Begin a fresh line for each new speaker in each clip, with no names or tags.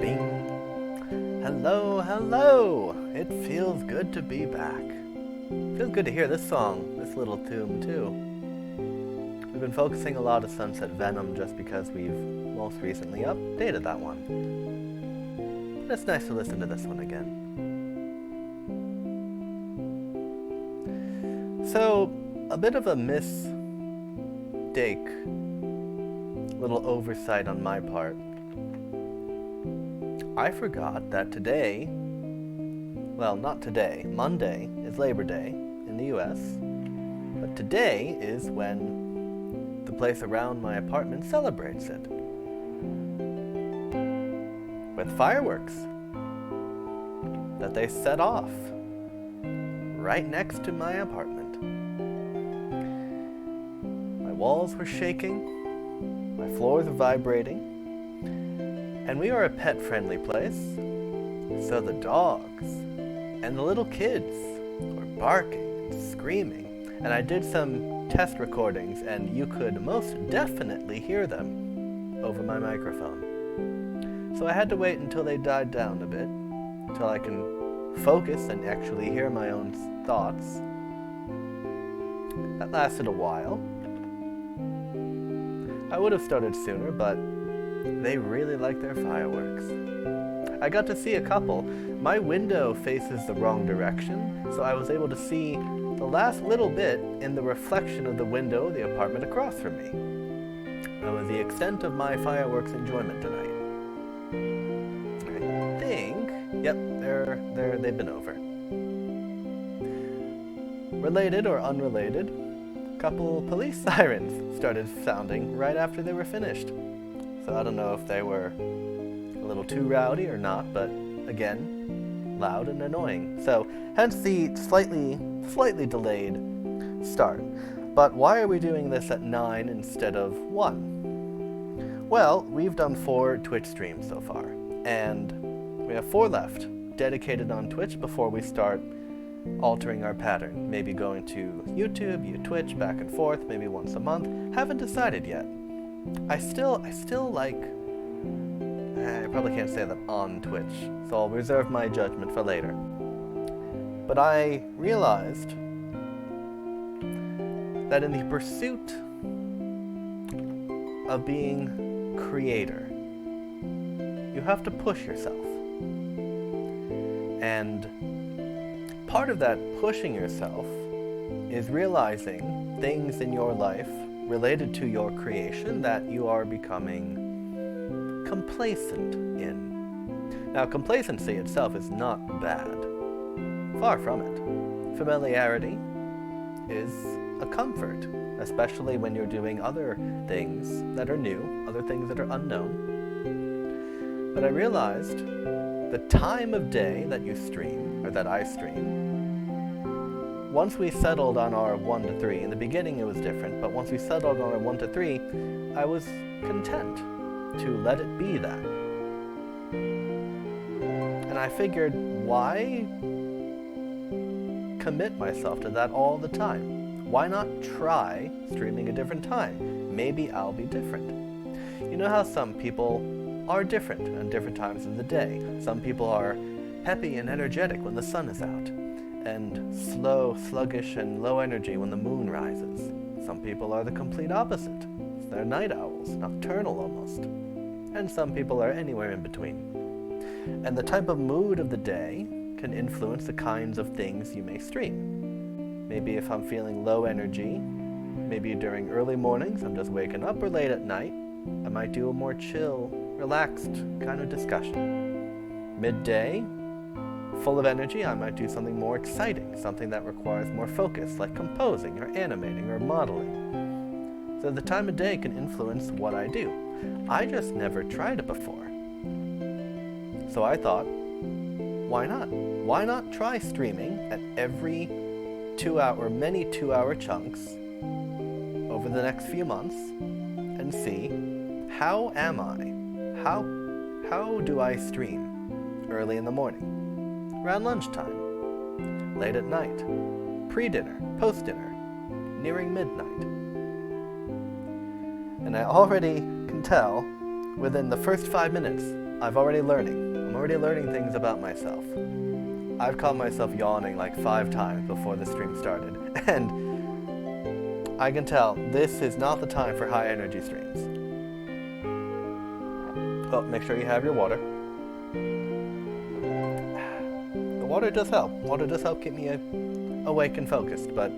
Bing. Hello. It feels good to be back. Feels good to hear this song, this little tune too. We've been focusing a lot of Sunset Venom just because we've most recently updated that one. But it's nice to listen to this one again. So, a bit of a mistake, little oversight on my part. I forgot that today, well, not today, Monday is Labor Day in the US, but today is when the place around my apartment celebrates it with fireworks that they set off right next to my apartment. My walls were shaking, my floors were vibrating, and we are a pet-friendly place, so the dogs and the little kids were barking and screaming, and I did some test recordings, and you could most definitely hear them over my microphone. So I had to wait until they died down a bit, until I can focus and actually hear my own thoughts. That lasted a while. I would have started sooner, but they really like their fireworks. I got to see a couple. My window faces the wrong direction, so I was able to see the last little bit in the reflection of the window of the apartment across from me. That was the extent of my fireworks enjoyment tonight. I think, yep, they've been over. Related or unrelated, a couple police sirens started sounding right after they were finished. So I don't know if they were a little too rowdy or not, but again, loud and annoying. So hence the slightly delayed start. But why are we doing this at 9 instead of 1? Well, we've done 4 Twitch streams so far, and we have 4 left dedicated on Twitch before we start altering our pattern. Maybe going to YouTube, Twitch, back and forth, maybe once a month. Haven't decided yet. I still like, I probably can't say that on Twitch, so I'll reserve my judgment for later. But I realized that in the pursuit of being creator, you have to push yourself. And part of that pushing yourself is realizing things in your life related to your creation that you are becoming complacent in. Now, complacency itself is not bad. Far from it. Familiarity is a comfort, especially when you're doing other things that are new, other things that are unknown. But I realized the time of day that you stream, or that I stream, once we settled on our 1 to 3, in the beginning it was different, but once we settled on our 1 to 3, I was content to let it be that. And I figured, why commit myself to that all the time? Why not try streaming a different time? Maybe I'll be different. You know how some people are different at different times of the day. Some people are peppy and energetic when the sun is out, and slow, sluggish, and low energy when the moon rises. Some people are the complete opposite. They're night owls, nocturnal almost. And some people are anywhere in between. And the type of mood of the day can influence the kinds of things you may stream. Maybe if I'm feeling low energy, maybe during early mornings, I'm just waking up, or late at night, I might do a more chill, relaxed kind of discussion. Midday, full of energy, I might do something more exciting, something that requires more focus, like composing or animating or modeling. So the time of day can influence what I do. I just never tried it before. So I thought, why not? Why not try streaming at every 2-hour, many 2-hour chunks over the next few months and see, how am I? How do I stream? Early in the morning, around lunchtime, late at night, pre-dinner, post-dinner, nearing midnight. And I already can tell, within the first 5 minutes, I'm already learning things about myself. I've caught myself yawning like 5 times before the stream started, and I can tell this is not the time for high energy streams. Oh, make sure you have your water. The water does help. Water does help keep me awake and focused, but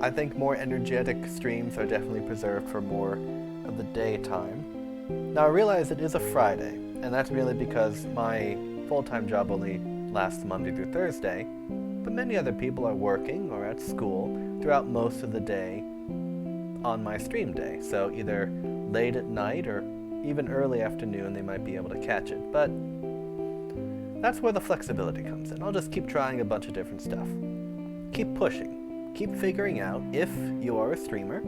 I think more energetic streams are definitely preserved for more of the daytime. Now I realize it is a Friday, and that's merely because my full-time job only lasts Monday through Thursday, but many other people are working or at school throughout most of the day on my stream day, so either late at night or even early afternoon they might be able to catch it, but that's where the flexibility comes in. I'll just keep trying a bunch of different stuff. Keep pushing. Keep figuring out if you are a streamer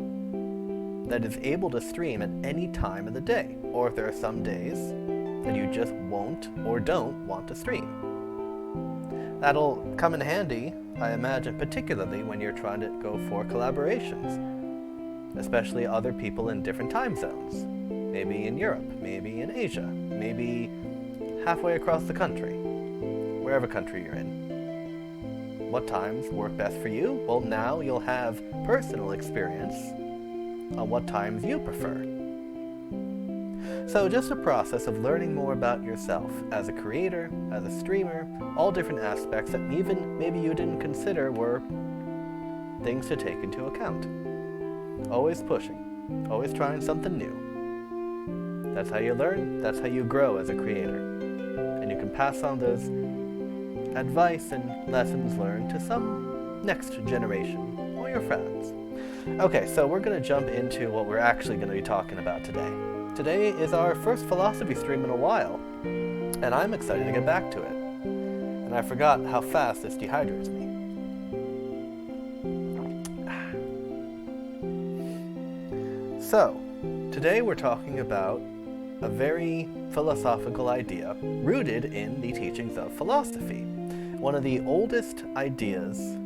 that is able to stream at any time of the day, or if there are some days that you just won't or don't want to stream. That'll come in handy, I imagine, particularly when you're trying to go for collaborations, especially other people in different time zones. Maybe in Europe, maybe in Asia, maybe halfway across the country, wherever country you're in. What times work best for you? Well, now you'll have personal experience on what times you prefer. So just a process of learning more about yourself as a creator, as a streamer, all different aspects that even maybe you didn't consider were things to take into account. Always pushing, always trying something new. That's how you learn, that's how you grow as a creator. And you can pass on those advice and lessons learned to some next generation or your friends. Okay, so we're going to jump into what we're actually going to be talking about today. Today is our first philosophy stream in a while, and I'm excited to get back to it. And I forgot how fast this dehydrates me. So, today we're talking about a very philosophical idea rooted in the teachings of philosophy. One of the oldest ideas,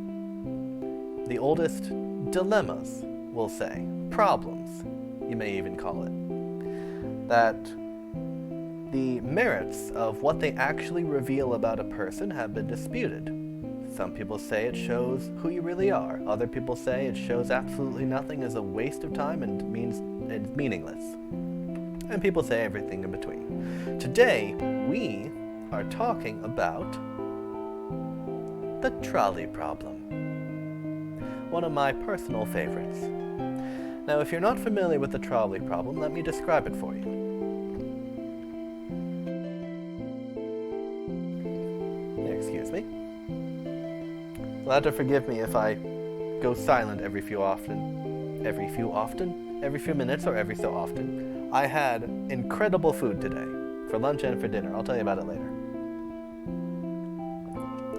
the oldest dilemmas, we'll say, problems, you may even call it, that the merits of what they actually reveal about a person have been disputed. Some people say it shows who you really are. Other people say it shows absolutely nothing, is a waste of time, and it's meaningless. And people say everything in between. Today, we are talking about the trolley problem. One of my personal favorites. Now, if you're not familiar with the trolley problem, let me describe it for you. Excuse me. You'll have to forgive me if I go silent every few minutes or every so often. I had incredible food today, for lunch and for dinner. I'll tell you about it later.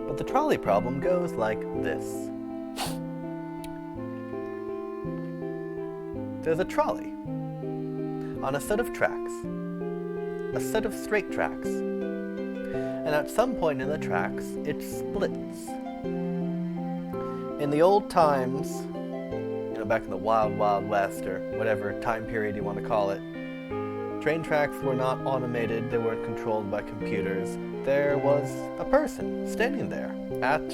But the trolley problem goes like this. There's a trolley on a set of tracks, a set of straight tracks, and at some point in the tracks, it splits. In the old times, back in the wild, wild west, or whatever time period you want to call it, train tracks were not automated, they weren't controlled by computers. There was a person standing there at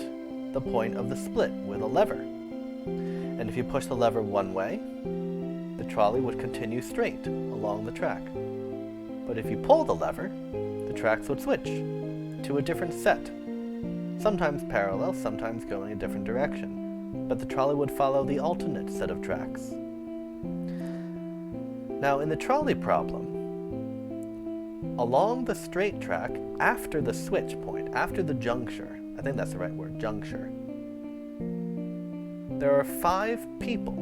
the point of the split with a lever. And if you push the lever one way, the trolley would continue straight along the track. But if you pull the lever, the tracks would switch to a different set, sometimes parallel, sometimes going a different direction. But the trolley would follow the alternate set of tracks. Now, in the trolley problem, along the straight track, after the switch point, after the juncture, I think that's the right word, juncture, there are 5 people,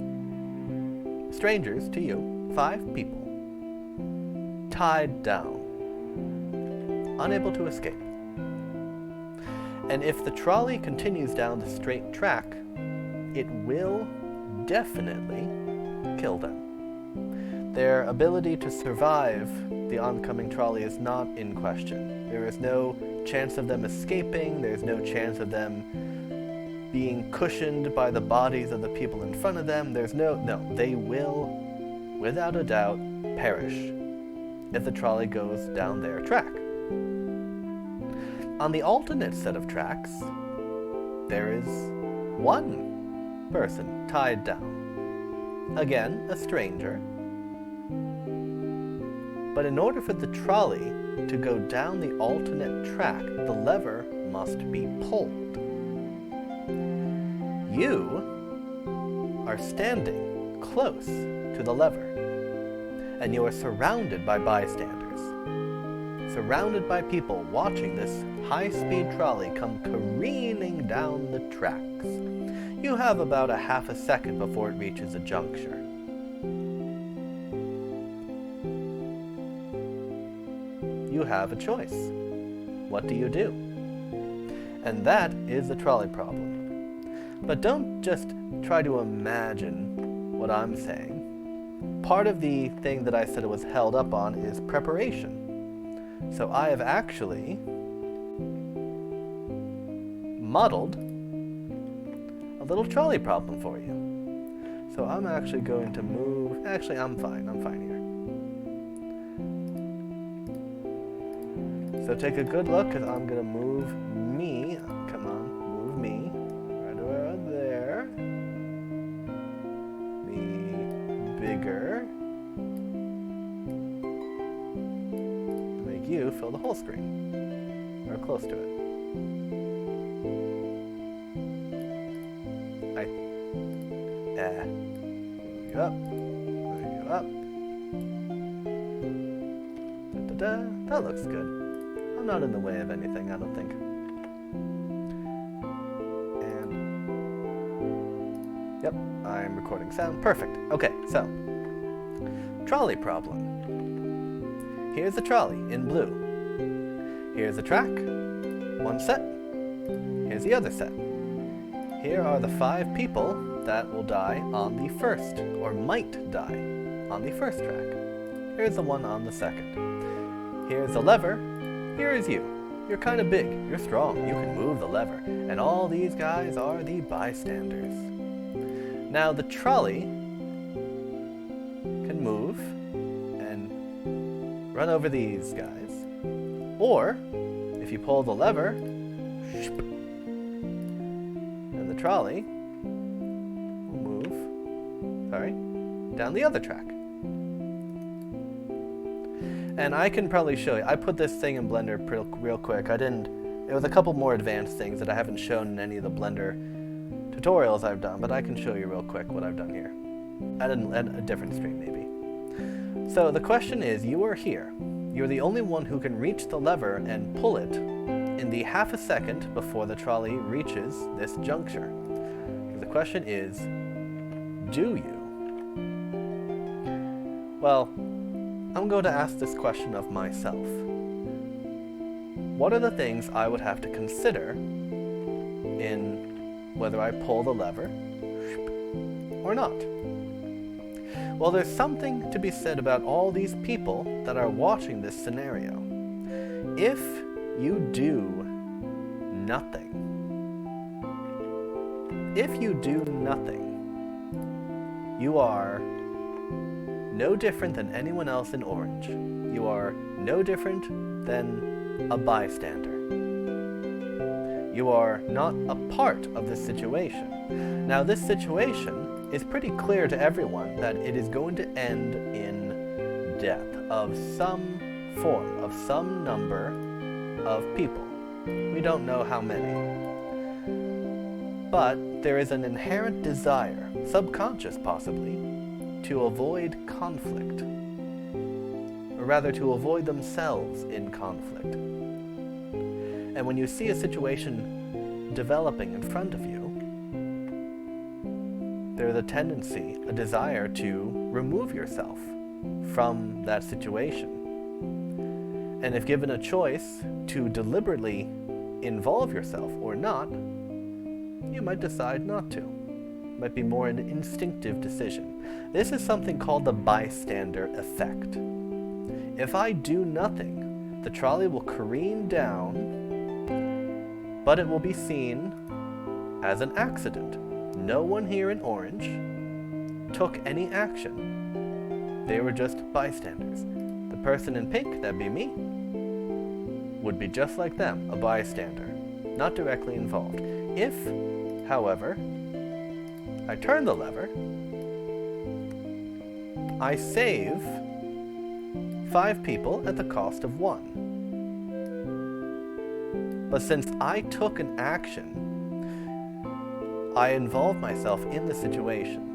strangers to you, 5 people, tied down, unable to escape. And if the trolley continues down the straight track, it will definitely kill them. Their ability to survive the oncoming trolley is not in question. There is no chance of them escaping. There's no chance of them being cushioned by the bodies of the people in front of them. There's no, they will, without a doubt, perish if the trolley goes down their track. On the alternate set of tracks, there is one person tied down. Again, a stranger. But in order for the trolley to go down the alternate track, the lever must be pulled. You are standing close to the lever, and you are surrounded by bystanders, surrounded by people watching this high-speed trolley come careening down the tracks. You have about a half a second before it reaches a juncture. You have a choice. What do you do? And that is the trolley problem. But don't just try to imagine what I'm saying. Part of the thing that I said it was held up on is preparation. So I have actually modeled a little trolley problem for you. So I'm actually going to move, actually I'm fine here. So take a good look, because I'm going to move me, come on, move me, right around there. Me bigger. Make you fill the whole screen, or close to it. Move you up, move you up. Da-da-da. That looks good. I'm not in the way of anything, I don't think. And yep, I'm recording sound. Perfect. Okay, so trolley problem. Here's the trolley in blue. Here's the track, one set. Here's the other set. Here are the 5 people that will die on the first, or might die on the first track. Here's the one on the second. Here's the lever. Here is you. You're kind of big. You're strong. You can move the lever. And all these guys are the bystanders. Now the trolley can move and run over these guys. Or, if you pull the lever, and the trolley will move, down the other track. And I can probably show you. I put this thing in Blender real quick. It was a couple more advanced things that I haven't shown in any of the Blender tutorials I've done, but I can show you real quick what I've done here. At a different stream, maybe. So the question is, you are here. You're the only one who can reach the lever and pull it in the half a second before the trolley reaches this juncture. The question is, do you? Well, I'm going to ask this question of myself. What are the things I would have to consider in whether I pull the lever or not? Well, there's something to be said about all these people that are watching this scenario. If you do nothing, you are no different than anyone else in orange. You are no different than a bystander. You are not a part of this situation. Now, this situation is pretty clear to everyone that it is going to end in death of some form, of some number of people. We don't know how many. But there is an inherent desire, subconscious possibly, to avoid conflict, or rather to avoid themselves in conflict. And when you see a situation developing in front of you, there's a tendency, a desire to remove yourself from that situation. And if given a choice to deliberately involve yourself or not, you might decide not to. It might be more an instinctive decision. This is something called the Bystander Effect. If I do nothing, the trolley will careen down, but it will be seen as an accident. No one here in orange took any action. They were just bystanders. The person in pink, that'd be me, would be just like them, a bystander, not directly involved. If, however, I turn the lever, I save 5 people at the cost of 1. But since I took an action, I involve myself in the situation.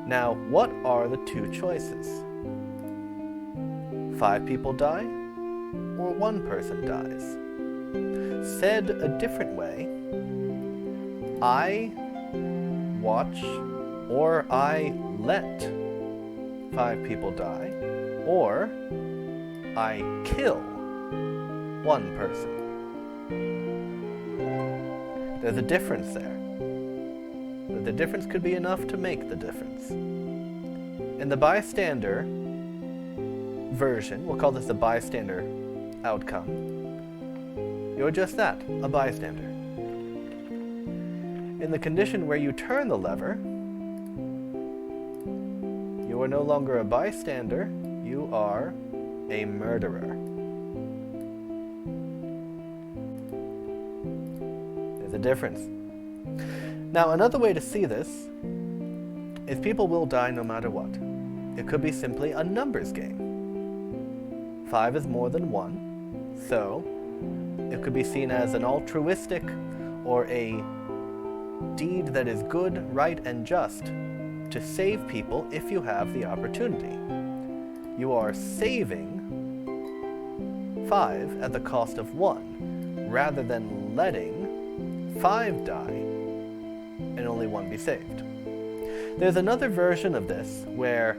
Now, what are the 2 choices? 5 people die, or 1 person dies? Said a different way, I watch or I let 5 people die, or I kill 1 person. There's a difference there. But the difference could be enough to make the difference. In the bystander version, we'll call this the bystander outcome, you're just that, a bystander. In the condition where you turn the lever, you are no longer a bystander, you are a murderer. There's a difference. Now, another way to see this is people will die no matter what. It could be simply a numbers game. 5 is more than 1, so it could be seen as an altruistic or a deed that is good, right, and just to save people if you have the opportunity. You are saving 5 at the cost of 1, rather than letting 5 die and only 1 be saved. There's another version of this where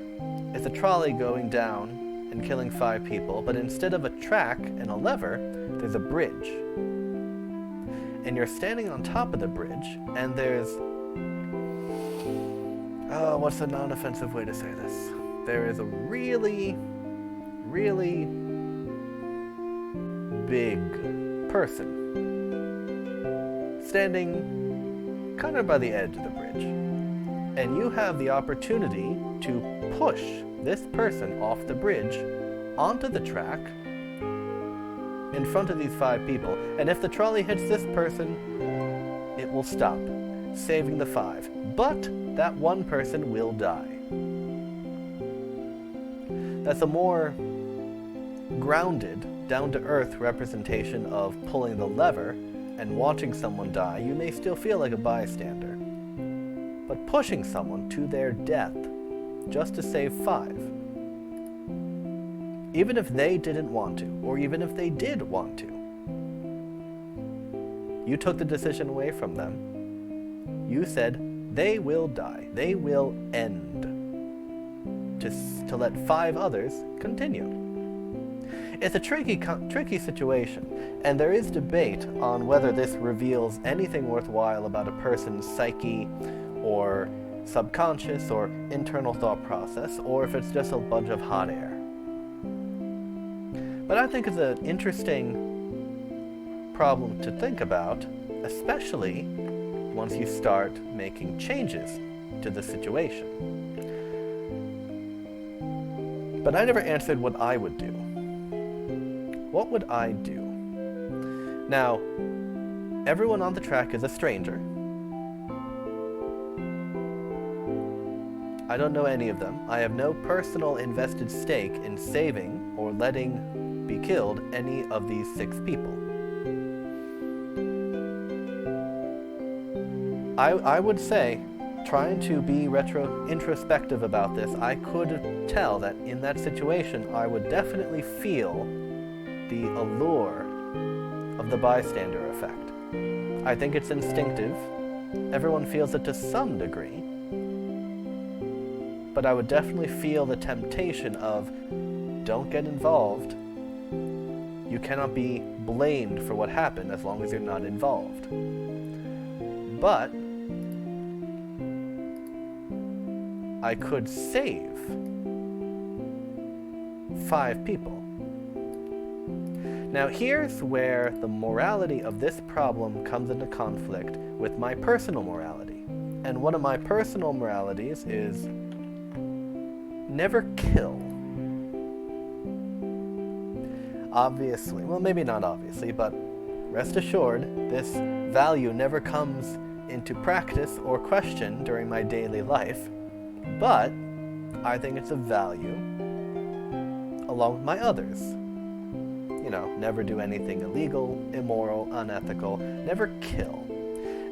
it's a trolley going down and killing 5 people, but instead of a track and a lever, there's a bridge. And you're standing on top of the bridge, and there's... what's a non-offensive way to say this? There is a really, really big person standing kind of by the edge of the bridge. And you have the opportunity to push this person off the bridge onto the track in front of these 5 people. And if the trolley hits this person, it will stop, saving the 5. But that 1 person will die. That's a more grounded, down-to-earth representation of pulling the lever and watching someone die. You may still feel like a bystander, but pushing someone to their death just to save 5, even if they didn't want to, or even if they did want to, you took the decision away from them. You said they will die, they will end, to let 5 others continue. It's a tricky situation, and there is debate on whether this reveals anything worthwhile about a person's psyche or subconscious or internal thought process, or if it's just a bunch of hot air. But I think it's an interesting problem to think about, especially once you start making changes to the situation. But I never answered what I would do. What would I do? Now, everyone on the track is a stranger. I don't know any of them. I have no personal invested stake in saving or letting be killed any of these 6 people. I would say, trying to be introspective about this, I could tell that in that situation I would definitely feel the allure of the bystander effect. I think it's instinctive. Everyone feels it to some degree. But I would definitely feel the temptation of, don't get involved. You cannot be blamed for what happened as long as you're not involved. But I could save 5 people. Now here's where the morality of this problem comes into conflict with my personal morality. And one of my personal moralities is never kill. obviously, well, maybe not obviously, but rest assured, this value never comes into practice or question during my daily life, but I think it's a value along with my others. You know, never do anything illegal, immoral, unethical, never kill.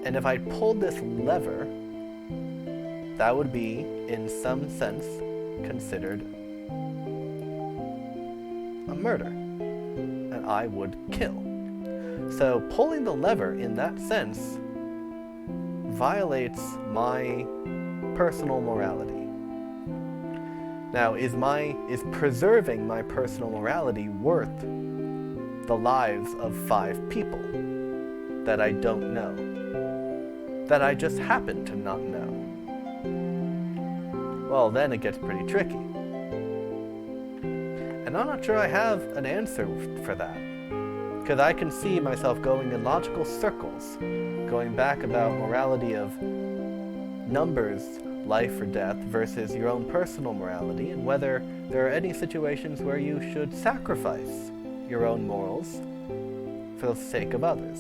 And if I pulled this lever, that would be, in some sense, considered a murder, and I would kill. So pulling the lever in that sense violates my personal morality. Now, is preserving my personal morality worth the lives of 5 people that I don't know, that I just happen to not know? Well, then it gets pretty tricky. And I'm not sure I have an answer for that, because I can see myself going in logical circles, going back about morality of numbers, life or death, versus your own personal morality, and whether there are any situations where you should sacrifice your own morals for the sake of others.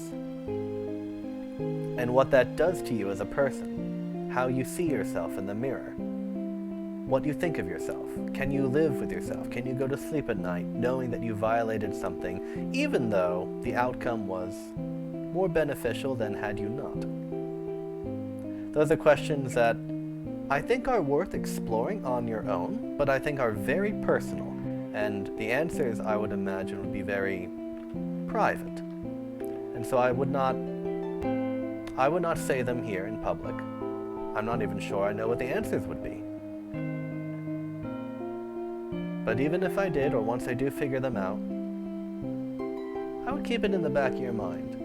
And what that does to you as a person, how you see yourself in the mirror, what you think of yourself. Can you live with yourself? Can you go to sleep at night knowing that you violated something, even though the outcome was more beneficial than had you not? Those are questions that I think are worth exploring on your own, but I think are very personal, and the answers, I would imagine, would be very private. And so I would not say them here in public. I'm not even sure I know what the answers would be. But even if I did, or once I do figure them out, I would keep it in the back of your mind.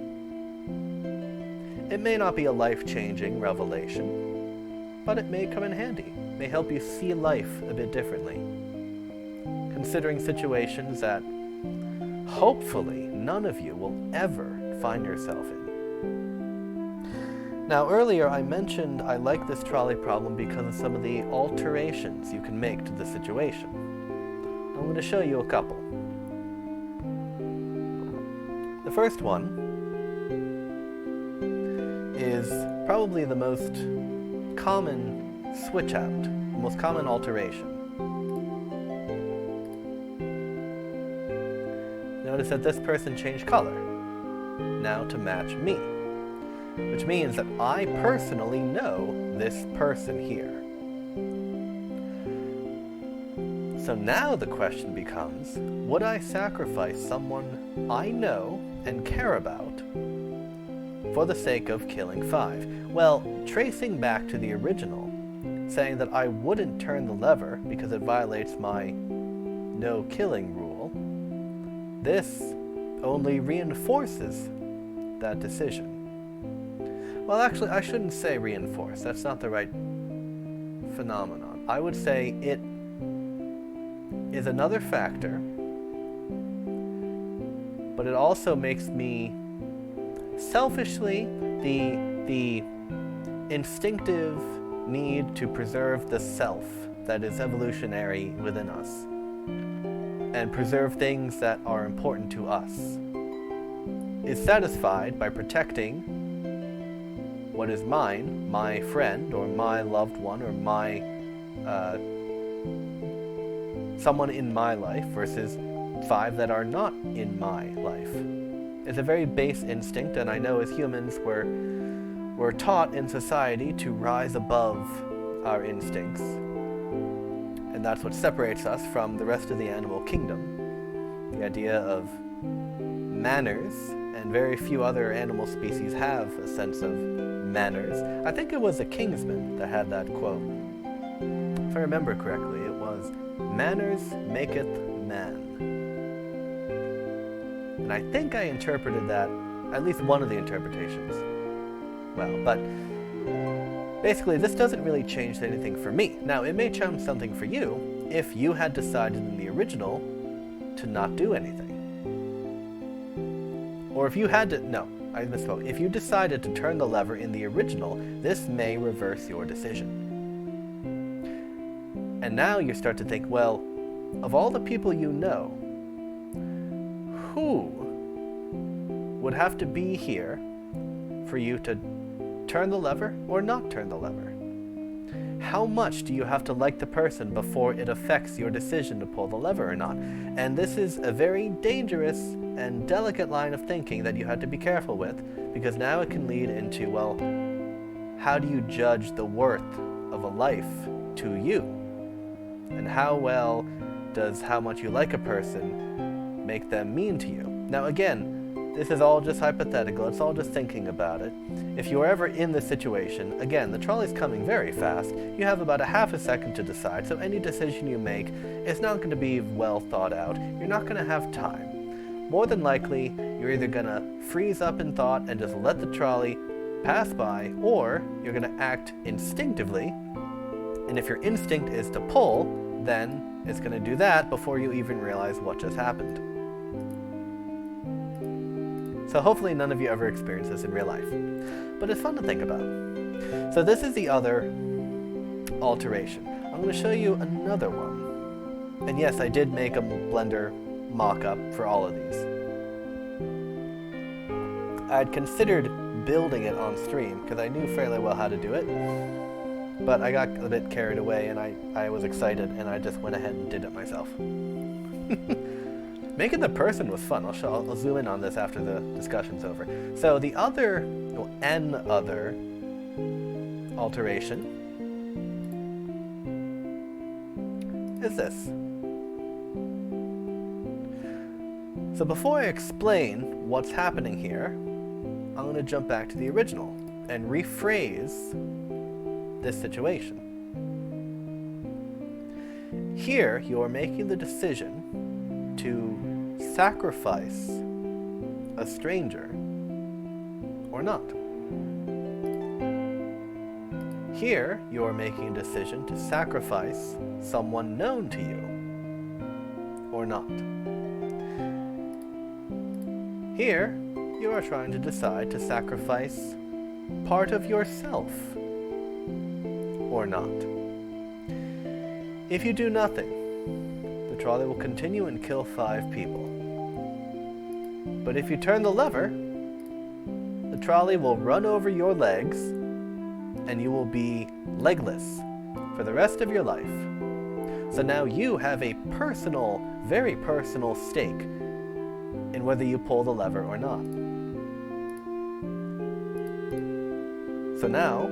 It may not be a life-changing revelation, but it may come in handy, may help you see life a bit differently, considering situations that hopefully none of you will ever find yourself in. Now, earlier I mentioned I like this trolley problem because of some of the alterations you can make to the situation. I'm going to show you a couple. The first one is probably the most common switch out, the most common alteration. Notice that this person changed color, now to match me, which means that I personally know this person here. So now the question becomes, would I sacrifice someone I know and care about for the sake of killing 5? Well, tracing back to the original, saying that I wouldn't turn the lever because it violates my no killing rule, this only reinforces that decision. Well, actually, I shouldn't say reinforce. That's not the right phenomenon. I would say it is another factor, but it also makes me selfishly the instinctive need to preserve the self that is evolutionary within us and preserve things that are important to us is satisfied by protecting what is mine, my friend or my loved one or my someone in my life versus 5 that are not in my life. It's a very base instinct, and I know as humans we're taught in society to rise above our instincts. And that's what separates us from the rest of the animal kingdom. The idea of manners, and very few other animal species have a sense of manners. I think it was a Kingsman that had that quote. If I remember correctly, it was, "Manners maketh man." And I think I interpreted that, at least one of the interpretations, well, but basically this doesn't really change anything for me. Now, it may change something for you if you had decided in the original to not do anything. Or if you had to, no, I misspoke. If you decided to turn the lever in the original, this may reverse your decision. And now you start to think, well, of all the people you know, who would have to be here for you to turn the lever or not turn the lever? How much do you have to like the person before it affects your decision to pull the lever or not? And this is a very dangerous and delicate line of thinking that you have to be careful with, because now it can lead into, well, how do you judge the worth of a life to you? And how well does how much you like a person make them mean to you? Now again, this is all just hypothetical, it's all just thinking about it. If you're ever in this situation, again, the trolley's coming very fast, you have about a half a second to decide, so any decision you make is not going to be well thought out, you're not going to have time. More than likely, you're either going to freeze up in thought and just let the trolley pass by, or you're going to act instinctively, and if your instinct is to pull, then it's going to do that before you even realize what just happened. So hopefully none of you ever experience this in real life. But it's fun to think about. So this is the other alteration. I'm going to show you another one. And yes, I did make a Blender mock-up for all of these. I had considered building it on stream because I knew fairly well how to do it. But I got a bit carried away and I was excited and I just went ahead and did it myself. Making the person was fun. I'll zoom in on this after the discussion's over. So the other, other alteration is this. So before I explain what's happening here, I'm going to jump back to the original and rephrase this situation. Here, you're making the decision to sacrifice a stranger or not. Here, you are making a decision to sacrifice someone known to you or not. Here, you are trying to decide to sacrifice part of yourself or not. If you do nothing, the trolley will continue and kill 5 people. But if you turn the lever, the trolley will run over your legs and you will be legless for the rest of your life. So now you have a personal, very personal stake in whether you pull the lever or not. So now,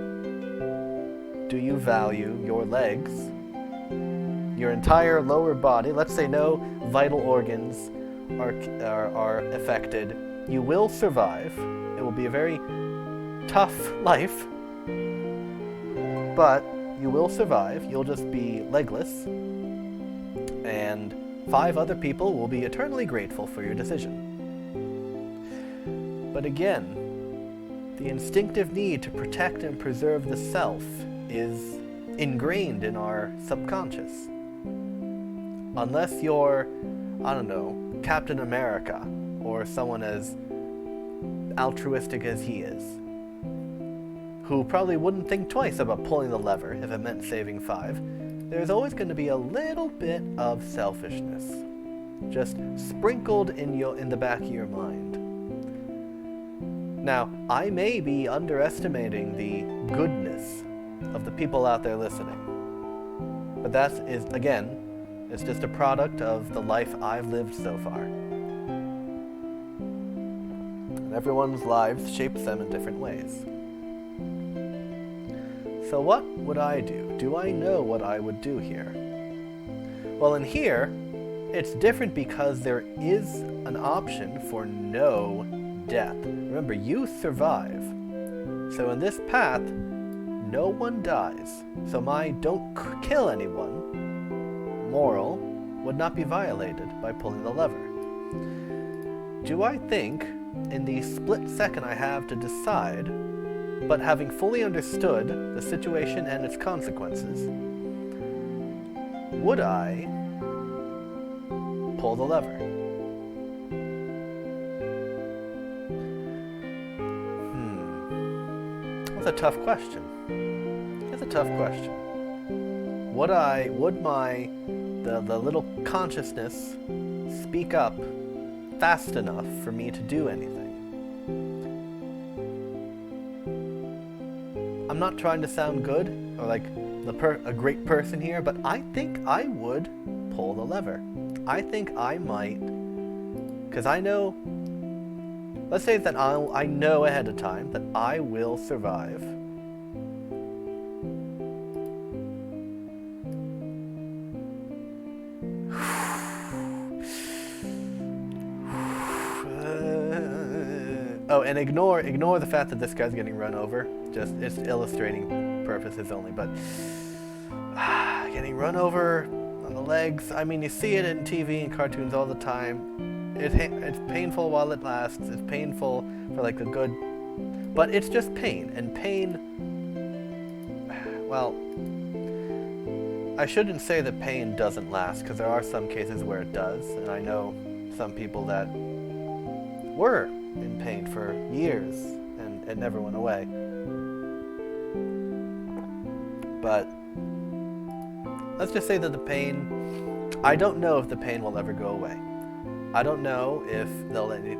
do you value your legs, your entire lower body? Let's say no vital organs are affected. You will survive. It will be a very tough life, but you will survive. You'll just be legless, and 5 other people will be eternally grateful for your decision. But again, the instinctive need to protect and preserve the self is ingrained in our subconscious. Unless you're, I don't know, Captain America, or someone as altruistic as he is, who probably wouldn't think twice about pulling the lever if it meant saving 5, there's always going to be a little bit of selfishness, just sprinkled in the back of your mind. Now, I may be underestimating the goodness of the people out there listening, but that is, again, it's just a product of the life I've lived so far. And everyone's lives shapes them in different ways. So what would I do? Do I know what I would do here? Well, in here, it's different because there is an option for no death. Remember, you survive. So in this path, no one dies. So my don't kill anyone moral would not be violated by pulling the lever. Do I think, in the split second I have to decide, but having fully understood the situation and its consequences, would I pull the lever? That's a tough question. It's a tough question. Would the little consciousness speak up fast enough for me to do anything. I'm not trying to sound good or like a great person here, but I think I would pull the lever. I think I might, because I know, let's say that I know ahead of time that I will survive. Oh, and ignore the fact that this guy's getting run over. Just, it's illustrating purposes only, but getting run over on the legs. I mean, you see it in TV and cartoons all the time. It's painful while it lasts. It's painful for like a good, but it's just pain. And pain, well, I shouldn't say that pain doesn't last, because there are some cases where it does, and I know some people that were in pain for years and it never went away. But let's just say that the pain, I don't know if the pain will ever go away. I don't know if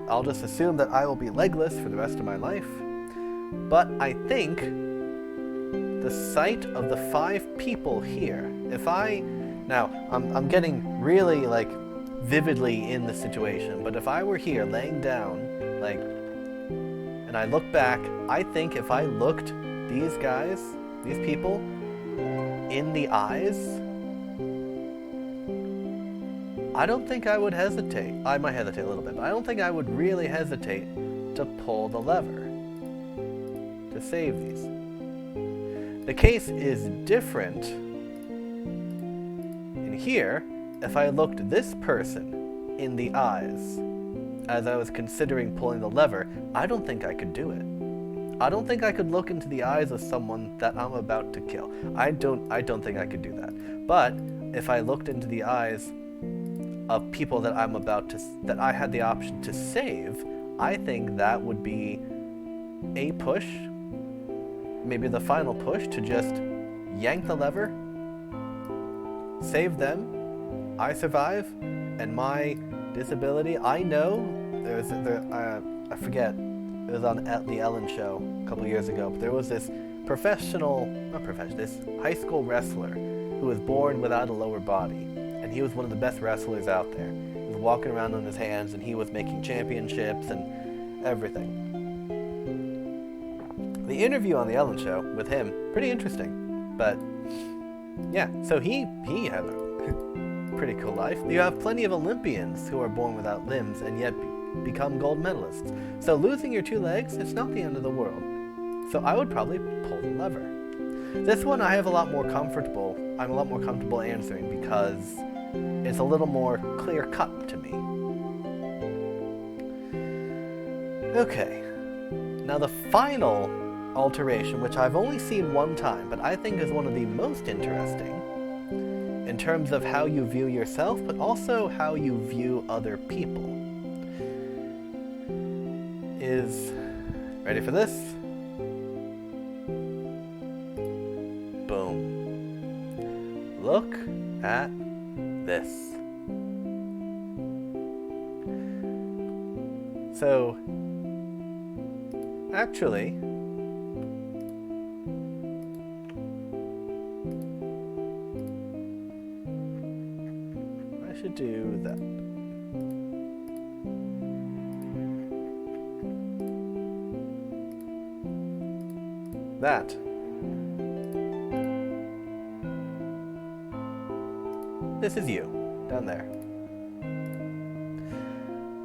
I'll just assume that I will be legless for the rest of my life. But I think the sight of the 5 people here, now I'm getting really like vividly in the situation, but if I were here laying down, like, and I look back, I think if I looked these people in the eyes, I don't think I would hesitate. I might hesitate a little bit, but I don't think I would really hesitate to pull the lever to save these. The case is different in here if I looked this person in the eyes as I was considering pulling the lever. I don't think I could do it. I don't think I could look into the eyes of someone that I'm about to kill. I don't think I could do that. But if I looked into the eyes of people that that I had the option to save, I think that would be a push, maybe the final push, to just yank the lever, save them, I survive, and my disability, I know I forget, it was on the Ellen show a couple years ago, but there was this this high school wrestler who was born without a lower body, and he was one of the best wrestlers out there. He was walking around on his hands, and he was making championships and everything. The interview on the Ellen show with him, pretty interesting, but yeah, so he had a pretty cool life. You have plenty of Olympians who are born without limbs and yet become gold medalists. So losing your 2 legs, it's not the end of the world. So I would probably pull the lever. This one I'm a lot more comfortable answering because it's a little more clear cut to me. Okay, now the final alteration, which I've only seen one time, but I think is one of the most interesting in terms of how you view yourself, but also how you view other people, is, ready for this? Boom. Look at this. So, actually, I should do that. This is you, down there.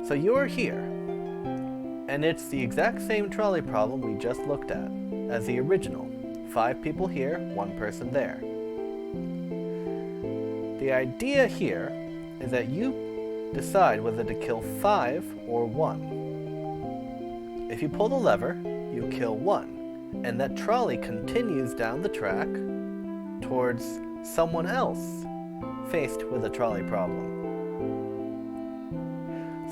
So you're here, and it's the exact same trolley problem we just looked at as the original. 5 people here, 1 person there. The idea here is that you decide whether to kill 5 or 1. If you pull the lever, you kill 1, and that trolley continues down the track towards someone else faced with a trolley problem.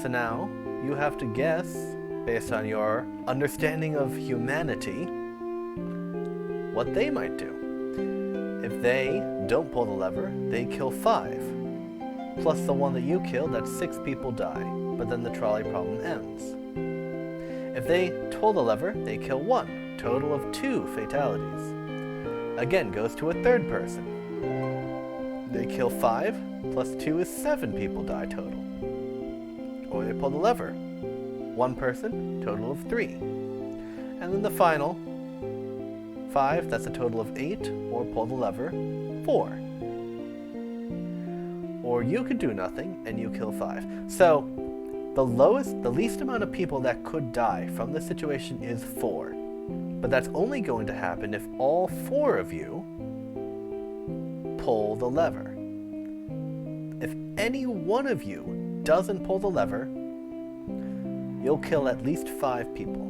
So now, you have to guess, based on your understanding of humanity, what they might do. If they don't pull the lever, they kill 5. Plus the one that you killed, that's 6 people die. but then the trolley problem ends. If they pull the lever, they kill 1, total of 2 fatalities. Again, goes to a third person. They kill 5, plus 2 is 7 people die total. Or they pull the lever. 1 person, total of 3. And then the final 5, that's a total of 8, or pull the lever, 4. Or you could do nothing and you kill 5. So the least amount of people that could die from this situation is 4. But that's only going to happen if all 4 of you pull the lever. If any one of you doesn't pull the lever, you'll kill at least 5 people.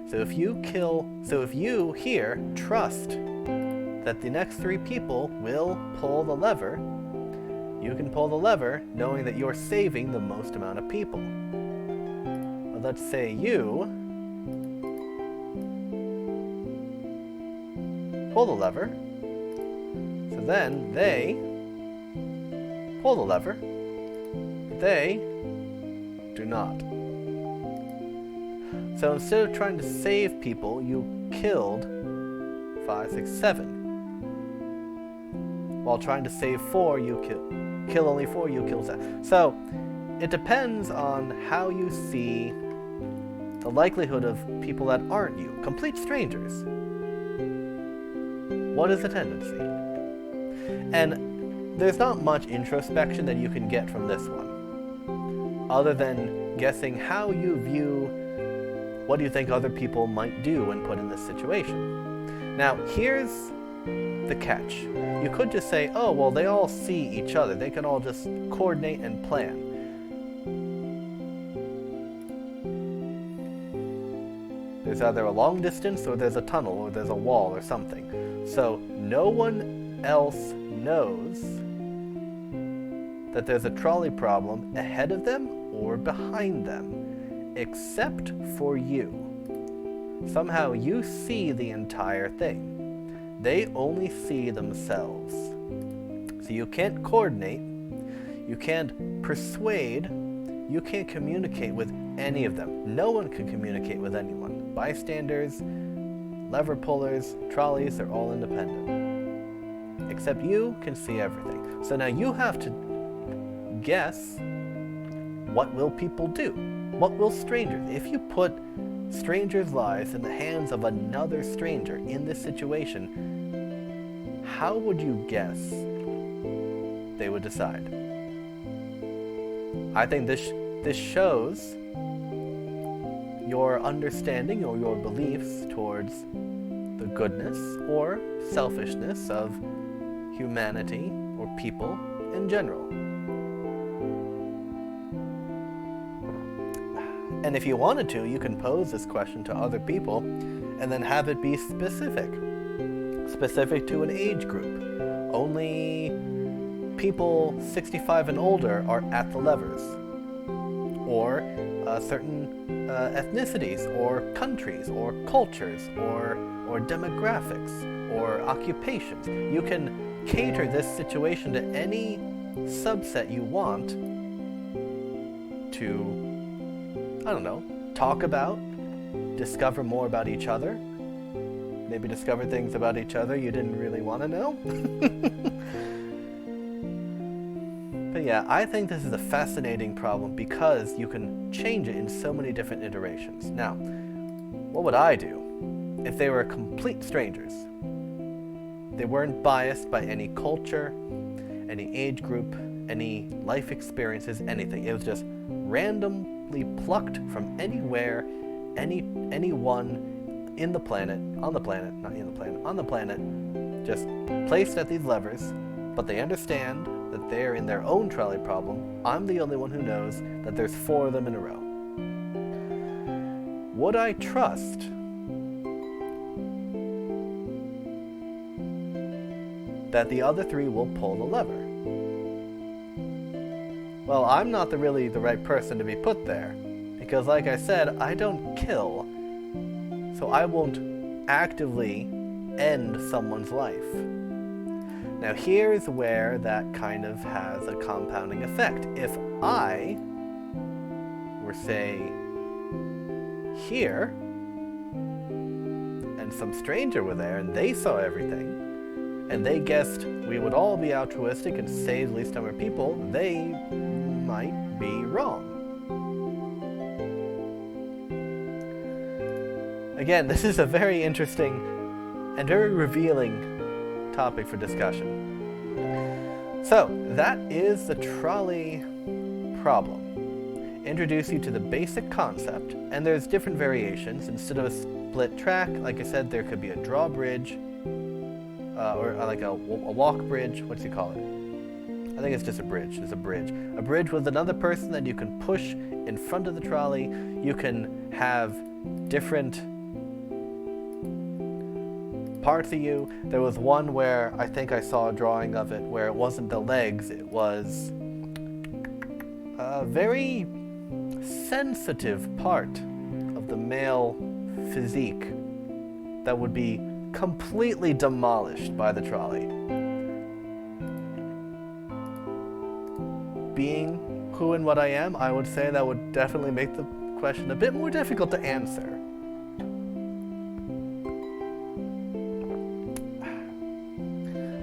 So if you here trust that the next 3 people will pull the lever, you can pull the lever knowing that you're saving the most amount of people. But let's say you pull the lever, so then they pull the lever, they do not. So instead of trying to save people, you killed 5, 6, 7. While trying to save 4, you kill only 4, you kill 7. So it depends on how you see the likelihood of people that aren't you, complete strangers. What is the tendency? And there's not much introspection that you can get from this one, other than guessing how you view what do you think other people might do when put in this situation. Now, here's the catch. You could just say, oh, well, they all see each other. They can all just coordinate and plan. There's either a long distance, or there's a tunnel, or there's a wall, or something. So no one else knows that there's a trolley problem ahead of them or behind them, except for you. Somehow you see the entire thing. They only see themselves. So you can't coordinate, you can't persuade, you can't communicate with any of them. No one can communicate with anyone. Bystanders, lever pullers, trolleys, they're all independent. Except you can see everything. So now you have to guess, what will people do? What will strangers? If you put strangers' lives in the hands of another stranger in this situation, how would you guess they would decide? I think this shows your understanding or your beliefs towards the goodness or selfishness of humanity or people in general. And if you wanted to, you can pose this question to other people and then have it be specific to an age group. Only people 65 and older are at the levers, or certain ethnicities or countries or cultures or demographics or occupations. You can cater this situation to any subset you want to, I don't know, talk about, discover more about each other, maybe discover things about each other you didn't really want to know. But yeah, I think this is a fascinating problem because you can change it in so many different iterations. Now, what would I do if they were complete strangers? They weren't biased by any culture, any age group, any life experiences, anything. It was just randomly plucked from anywhere, anyone on the planet, just placed at these levers, but they understand that they're in their own trolley problem. I'm the only one who knows that there's 4 of them in a row. Would I trust that the other 3 will pull the lever? Well, I'm not really the right person to be put there, because like I said, I don't kill, so I won't actively end someone's life. Now here's where that kind of has a compounding effect. If I were, say, here, and some stranger were there, and they saw everything, and they guessed we would all be altruistic and save the least number of people, they might be wrong. Again, this is a very interesting and very revealing topic for discussion. So, that is the trolley problem. Introduce you to the basic concept, and there's different variations. Instead of a split track, like I said, there could be a drawbridge, or like a walk bridge. What do you call it? I think it's just a bridge. It's a bridge. A bridge with another person that you can push in front of the trolley. You can have different parts of you. There was one where I think I saw a drawing of it where it wasn't the legs, it was a very sensitive part of the male physique that would be completely demolished by the trolley. Being who and what I am, I would say that would definitely make the question a bit more difficult to answer.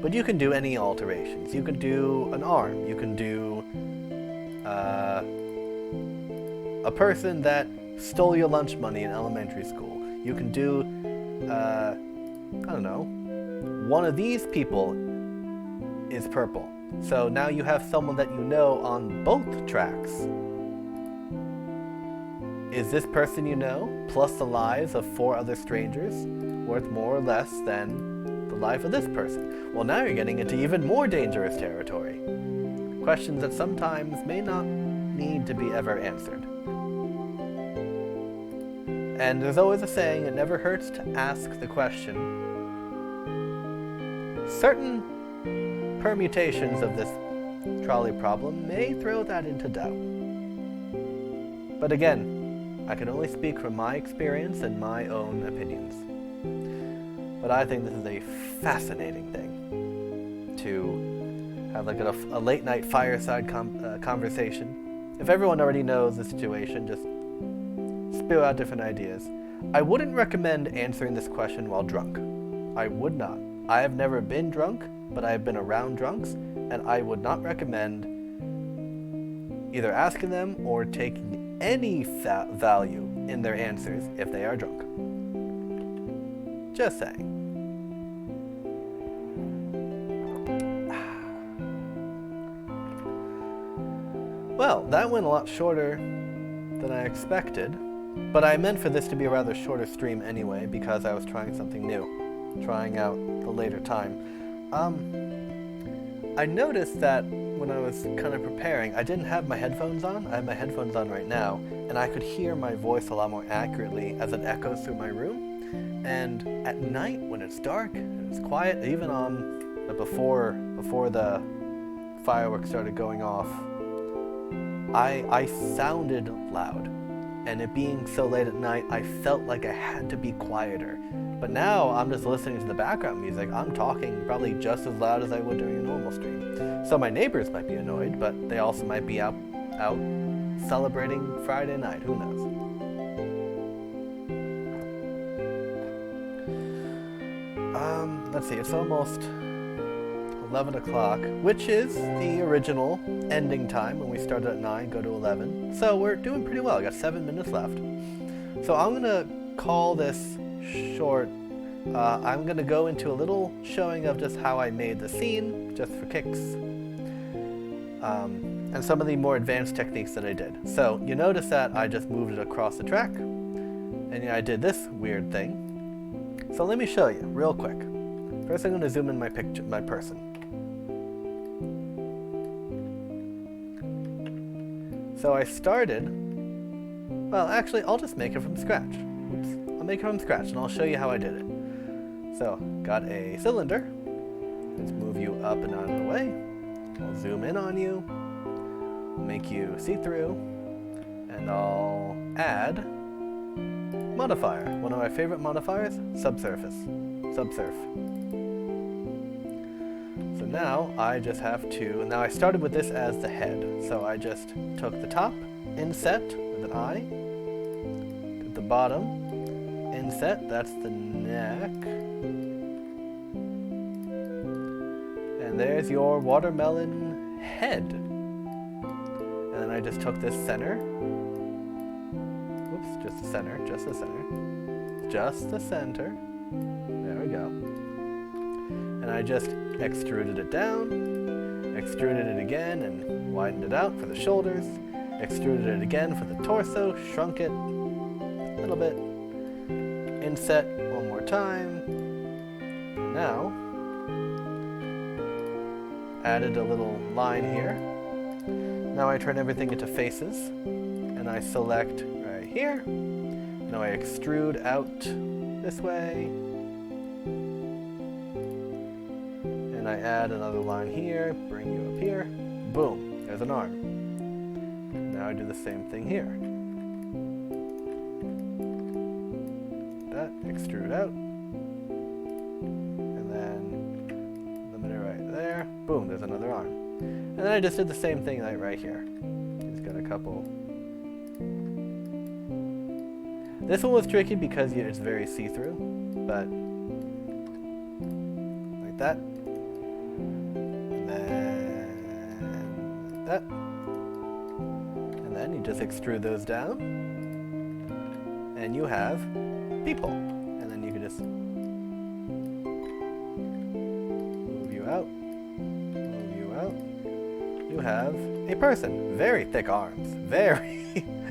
But you can do any alterations. You can do an arm. You can do a person that stole your lunch money in elementary school. You can do, I don't know, one of these people is purple. So now you have someone that you know on both tracks. Is this person you know, plus the lives of 4 other strangers, worth more or less than the life of this person? Well, now you're getting into even more dangerous territory. Questions that sometimes may not need to be ever answered. And there's always a saying, it never hurts to ask the question. Certain permutations of this trolley problem may throw that into doubt. But again, I can only speak from my experience and my own opinions. But I think this is a fascinating thing to have like a late night fireside conversation. If everyone already knows the situation, just spew out different ideas. I wouldn't recommend answering this question while drunk. I would not. I have never been drunk, but I have been around drunks, and I would not recommend either asking them or taking any value in their answers if they are drunk. Just saying. Well, that went a lot shorter than I expected, but I meant for this to be a rather shorter stream anyway because I was trying something new, trying out the later time. I noticed that when I was kind of preparing, I didn't have my headphones on. I have my headphones on right now, and I could hear my voice a lot more accurately as it echoes through my room. And at night, when it's dark and it's quiet, even on before the fireworks started going off, I sounded loud. And it being so late at night, I felt like I had to be quieter. But now I'm just listening to the background music. I'm talking probably just as loud as I would during a normal stream. So my neighbors might be annoyed, but they also might be out celebrating Friday night. Who knows? Let's see, it's almost 11 o'clock, which is the original ending time when we started at 9, go to 11. So we're doing pretty well. I got 7 minutes left. So I'm going to call this short. I'm going to go into a little showing of just how I made the scene, just for kicks, and some of the more advanced techniques that I did. So you notice that I just moved it across the track, and I did this weird thing. So let me show you real quick. First I'm going to zoom in my person. So I started, well actually I'll just make it from scratch. Oops. I'll make it from scratch and I'll show you how I did it. So, got a cylinder. Let's move you up and out of the way. I'll zoom in on you, make you see-through, and I'll add Modifier. One of my favorite modifiers, Subsurface Subsurf. So now I just have to, now I started with this as the head, so I just took the top, inset with an I, took the bottom, inset, that's the neck, and there's your watermelon head. And then I just took this center, whoops, just the center, just the center, there we go. And I just extruded it down, extruded it again and widened it out for the shoulders, extruded it again for the torso, shrunk it a little bit, inset one more time. Now, added a little line here. Now I turn everything into faces, and I select right here. Now I extrude out this way. And I add another line here, bring you up here. Boom, there's an arm. Now I do the same thing here. That, extrude out. And then limit it right there. Boom, there's another arm. And then I just did the same thing right here. Just got a couple. This one was tricky because it's very see-through, but like that. And then like that. And then you just extrude those down. And you have people. And then you can just move you out. Move you out. You have a person. Very thick arms. Very.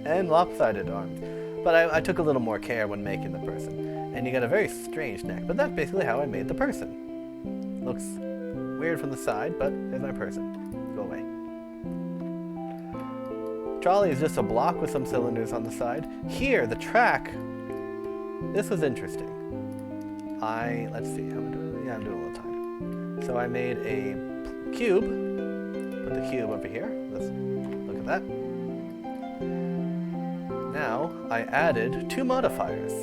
And lopsided arms. But I took a little more care when making the person. And you got a very strange neck. But that's basically how I made the person. Looks weird from the side, but there's my person. Go away. Trolley is just a block with some cylinders on the side. Here, the track. This was interesting. Let's see. I'm doing a little time. So I made a cube. Put the cube over here. Let's look at that. Now, I added two modifiers.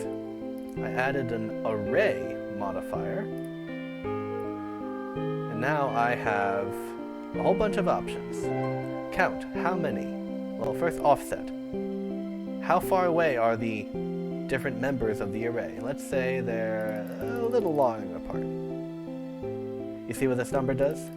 I added an array modifier. And now I have a whole bunch of options. Count, how many? Well, first offset. How far away are the different members of the array? Let's say they're a little long apart. You see what this number does?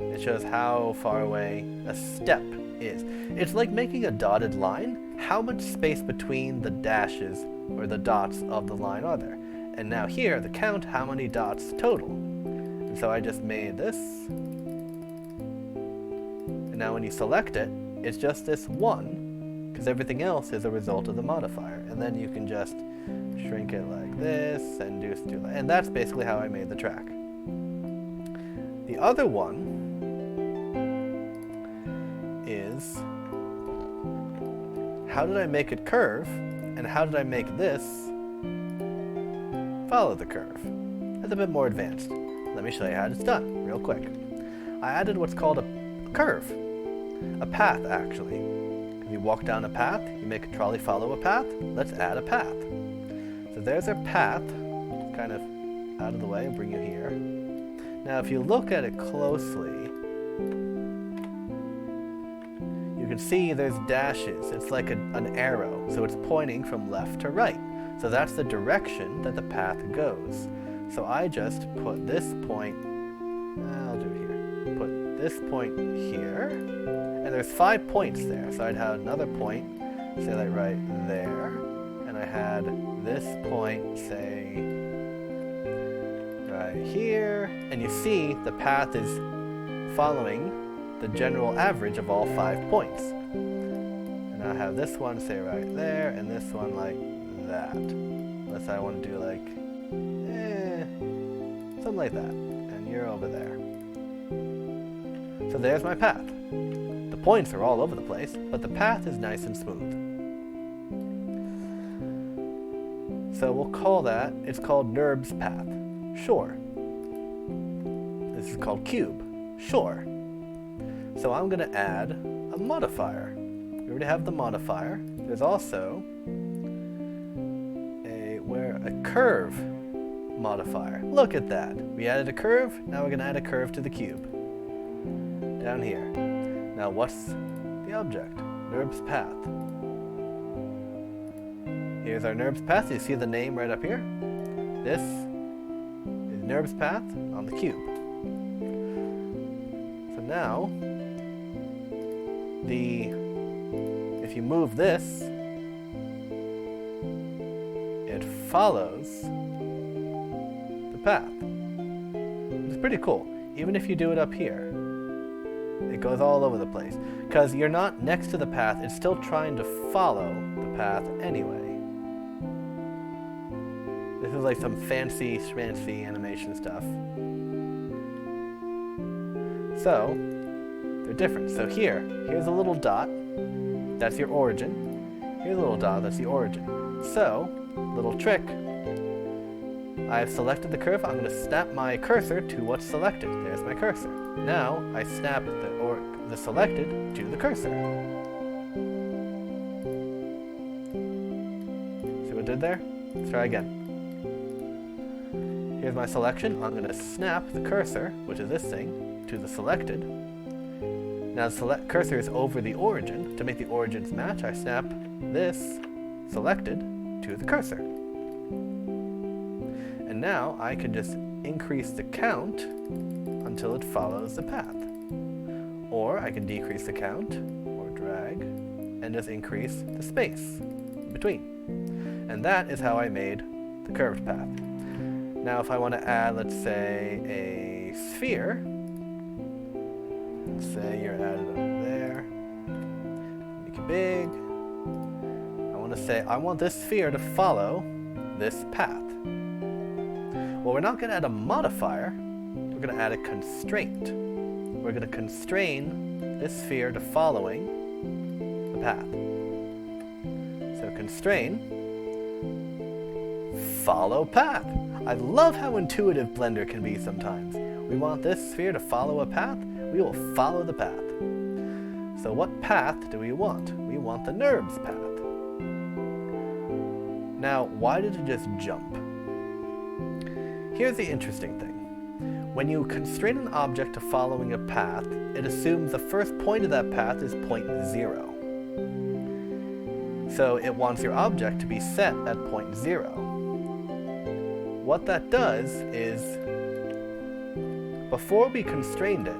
It shows how far away a step is. It's like making a dotted line. How much space between the dashes or the dots of the line are there? And now here, the count, how many dots total. And so I just made this. And now when you select it, it's just this one, because everything else is a result of the modifier. And then you can just shrink it like this and do that. And that's basically how I made the track. The other one is, how did I make it curve, and how did I make this follow the curve? That's a bit more advanced. Let me show you how it's done, real quick. I added what's called a curve, a path actually. You walk down a path, you make a trolley follow a path, let's add a path. So there's our path, kind of out of the way, and bring you here. Now if you look at it closely, you can see there's dashes. It's like an arrow, so it's pointing from left to right. So that's the direction that the path goes. So I just put this point, I'll do it here, put this point here, and there's 5 points there. So I'd have another point, say like right there, and I had this point, say, right here, and you see the path is following the general average of all 5 points. And I have this one, say right there, and this one like that. Unless I want to do like, something like that. And you're over there. So there's my path. The points are all over the place, but the path is nice and smooth. So we'll call that, it's called NURBS path. Sure. This is called cube. Sure. So I'm going to add a modifier. We already have the modifier. There's also a curve modifier. Look at that. We added a curve, now we're going to add a curve to the cube. down here. Now what's the object? NURBS path. Here's our NURBS path. You see the name right up here? This is NURBS path on the cube. So now, if you move this, it follows the path. It's pretty cool. Even if you do it up here, it goes all over the place. Because you're not next to the path, it's still trying to follow the path anyway. This is like some fancy schmancy animation stuff. So, they're different. So here's a little dot, that's your origin. Here's a little dot, that's the origin. So, little trick, I've selected the curve, I'm going to snap my cursor to what's selected. There's my cursor. Now, I snap the selected to the cursor. See what it did there? Let's try again. Here's my selection. I'm going to snap the cursor, which is this thing, to the selected. Now the cursor is over the origin. To make the origins match, I snap this selected to the cursor. And now I can just increase the count until it follows the path. Or I can decrease the count, or drag, and just increase the space in between. And that is how I made the curved path. Now if I want to add, let's say, a sphere, let's say you're added up there, make it big, I want to say, I want this sphere to follow this path. Well, we're not going to add a modifier, we're going to add a constraint. We're going to constrain this sphere to following the path. So constrain, follow path. I love how intuitive Blender can be sometimes. We want this sphere to follow a path, we will follow the path. So what path do we want? We want the NURBS path. Now, why did it just jump? Here's the interesting thing. When you constrain an object to following a path, it assumes the first point of that path is point 0. So it wants your object to be set at point 0. What that does is, before we constrained it,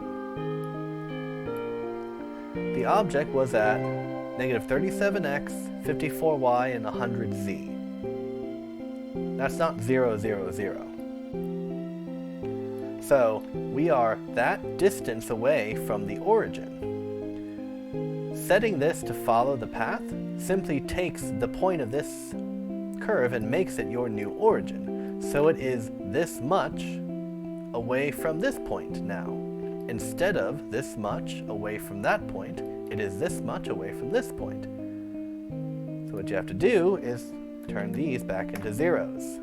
the object was at negative 37x, 54y, and 100z. That's not 0, 0, 0. So we are that distance away from the origin. Setting this to follow the path simply takes the point of this curve and makes it your new origin. So it is this much away from this point now. Instead of this much away from that point, it is this much away from this point. So what you have to do is turn these back into zeros.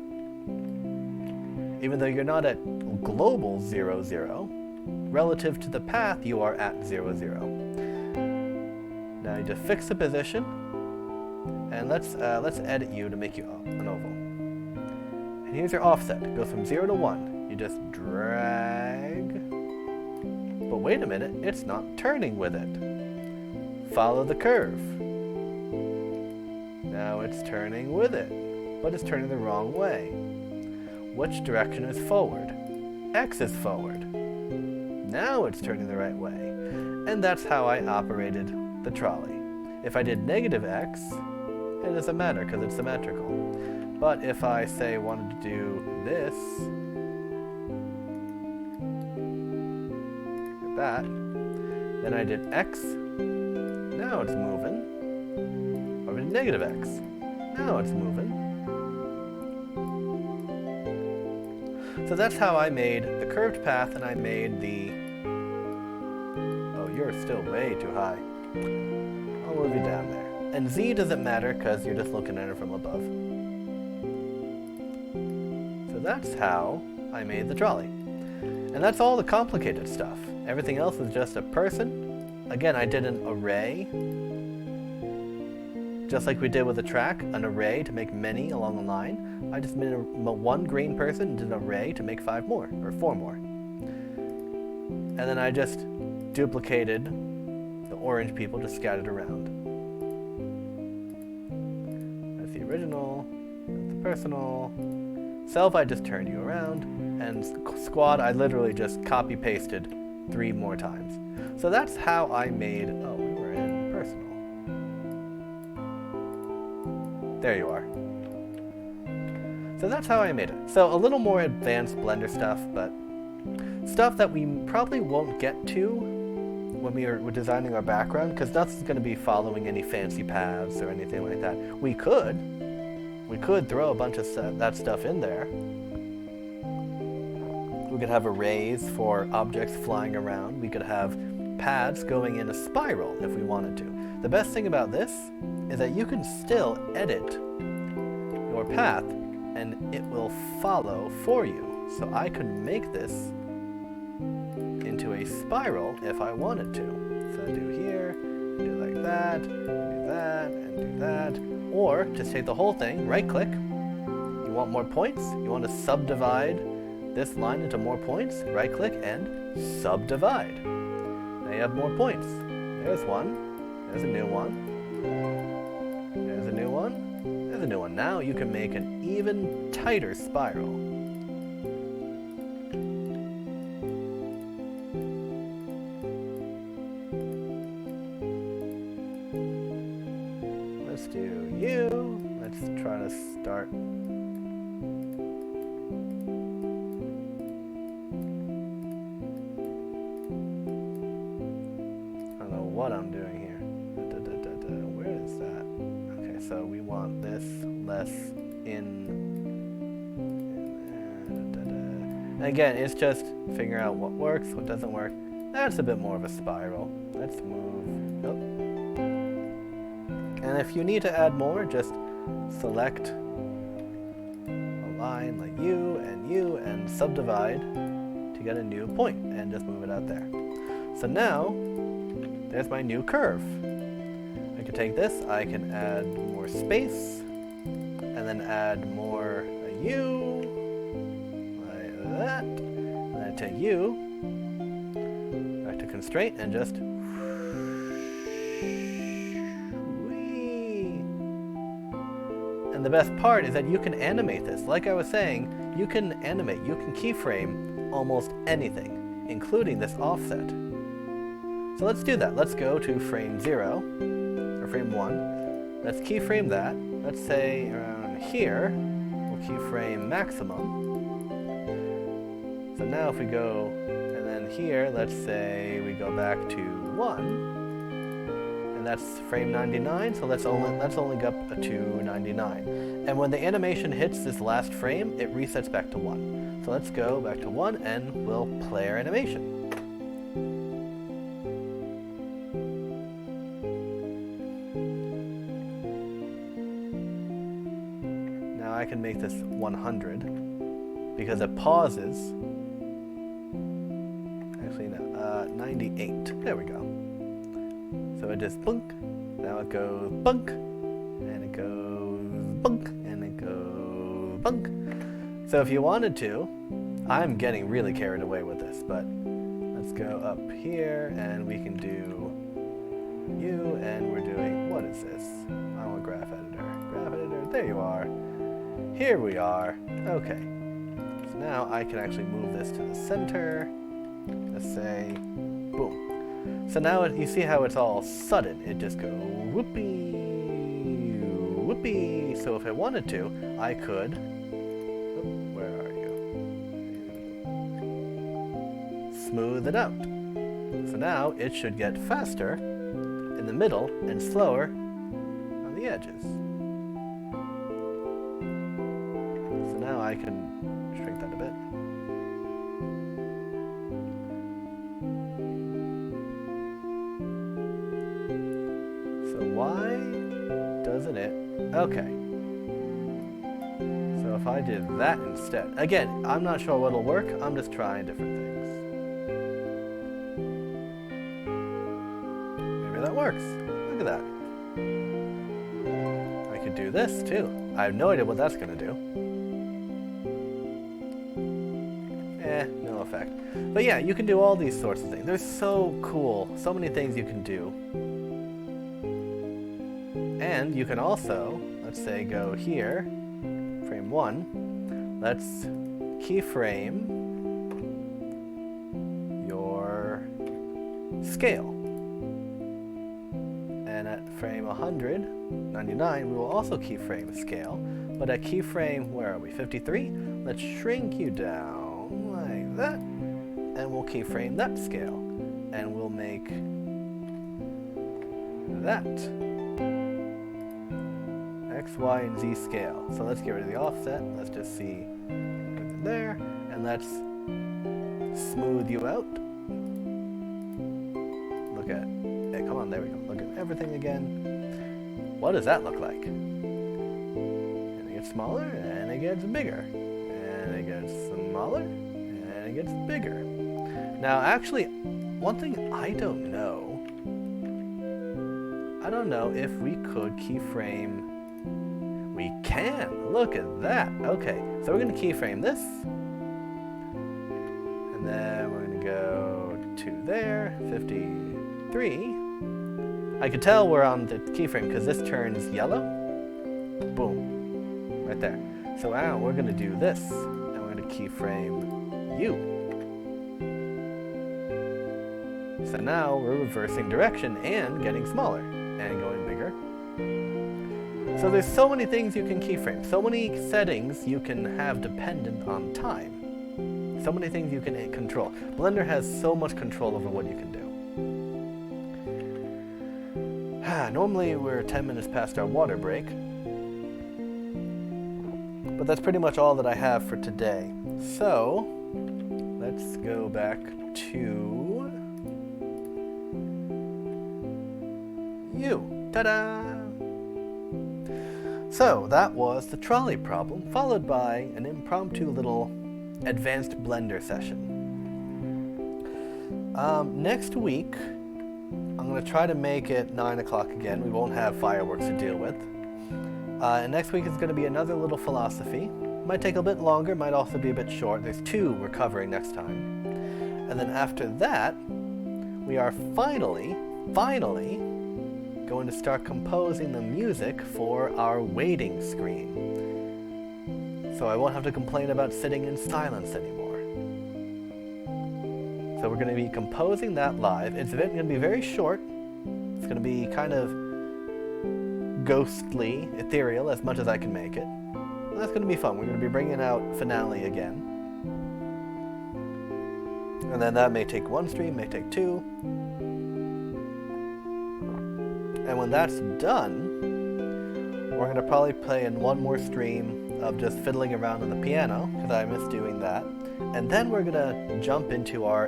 Even though you're not at global 0, 0, relative to the path you are at 0, 0. Now you just fix the position, and let's edit you to make you an oval. And here's your offset. It goes from 0 to 1. You just drag. But wait a minute, it's not turning with it. Follow the curve. Now it's turning with it, but it's turning the wrong way. Which direction is forward? X is forward. Now it's turning the right way. And that's how I operated the trolley. If I did negative X, it doesn't matter because it's symmetrical. But if I say wanted to do this, like that, then I did X, now it's moving. Or I did negative X, now it's moving. So that's how I made the curved path, and I made the... Oh, you're still way too high. I'll move you down there. And Z doesn't matter because you're just looking at it from above. So that's how I made the trolley. And that's all the complicated stuff. Everything else is just a person. Again, I did an array. Just like we did with the track, an array to make many along the line. I just made one green person and did an array to make 5 more, or 4 more. And then I just duplicated the orange people just scattered around. That's the original, that's the personal. Self, I just turned you around, and squad, I literally just copy-pasted 3 more times. So that's how I made, oh, we were in personal. There you are. So that's how I made it. So a little more advanced Blender stuff, but stuff that we probably won't get to when we're designing our background, because nothing's going to be following any fancy paths or anything like that. We could throw a bunch of that stuff in there. We could have arrays for objects flying around. We could have paths going in a spiral if we wanted to. The best thing about this is that you can still edit your path and it will follow for you. So I could make this into a spiral if I wanted to. So I do here, do like that, do that, and do that. Or just take the whole thing, right click. You want more points? You want to subdivide this line into more points? Right click and subdivide. Now you have more points. There's one. There's a new one. There's a new one. There's a new one. Now you can make an even tighter spiral. Let's do you. Let's try to start. I don't know what I'm doing here. Where is that? Okay, so we want this less in. And again, it's just figuring out what works, what doesn't work. That's a bit more of a spiral. Let's move. Oh. And if you need to add more, just select a line like you, and subdivide to get a new point, and just move it out there. So now, there's my new curve. I can take this, I can add more space, and then add more U, like that, and then take U, back to constraint, and just whee. And the best part is that you can animate this. Like I was saying, you can animate, you can keyframe almost anything, including this offset. So let's do that. Let's go to frame 0, or frame 1. Let's keyframe that. Let's say around here, we'll keyframe maximum. So now if we go, and then here, let's say we go back to 1, and that's frame 99, so let's only go up to 99. And when the animation hits this last frame, it resets back to 1. So let's go back to 1, and we'll play our animation. I can make this 100 because it pauses. Actually, no, 98. There we go. So it just bunk. Now it goes bunk, and it goes bunk, and it goes bunk. So if you wanted to, I'm getting really carried away with this, but let's go up here, and we can do you, and we're doing, what is this? I want graph editor. Graph editor, there you are. Here we are. Okay. So now I can actually move this to the center. Let's say, boom. So now you see how it's all sudden. It just goes whoopee, whoopee. So if I wanted to, I could. Oh, where are you? Smooth it out. So now it should get faster in the middle and slower on the edges. Now I can shrink that a bit. So why doesn't it? Okay. So if I did that instead. Again, I'm not sure what'll work. I'm just trying different things. Maybe that works. Look at that. I could do this too. I have no idea what that's going to do. No effect. But yeah, you can do all these sorts of things. They're so cool. So many things you can do. And you can also, let's say, go here, frame 1. Let's keyframe your scale. And at frame 199, we will also keyframe scale. But at keyframe, where are we, 53? Let's shrink you down like that. And we'll keyframe that scale. And we'll make that X, Y, and Z scale. So let's get rid of the offset. Let's just see there. And let's smooth you out. Look at it. Come on, there we go. Look at everything again. What does that look like? And it gets smaller, and it gets bigger. And it gets smaller, and it gets bigger. Now, actually, one thing I don't know if we could keyframe. We can. Look at that. Okay, so we're going to keyframe this. And then we're going to go to there, 53. I could tell we're on the keyframe because this turns yellow. Boom. Right there. So now we're going to do this. And we're going to keyframe you. So now we're reversing direction and getting smaller and going bigger. So there's so many things you can keyframe, so many settings you can have dependent on time. So many things you can control. Blender has so much control over what you can do. Normally we're 10 minutes past our water break. But that's pretty much all that I have for today. So, let's go back to you. Ta-da! So that was the trolley problem, followed by an impromptu little advanced Blender session. Next week, I'm going to try to make it 9 o'clock again. We won't have fireworks to deal with. And next week is going to be another little philosophy. Might take a bit longer, might also be a bit short. There's 2 we're covering next time. And then after that, we are finally going to start composing the music for our waiting screen. So I won't have to complain about sitting in silence anymore. So we're going to be composing that live. It's going to be very short. It's going to be kind of ghostly, ethereal, as much as I can make it. And that's going to be fun. We're going to be bringing out Finale again. And then that may take 1 stream, may take 2. And when that's done, we're going to probably play in 1 more stream of just fiddling around on the piano, because I miss doing that. And then we're going to jump into our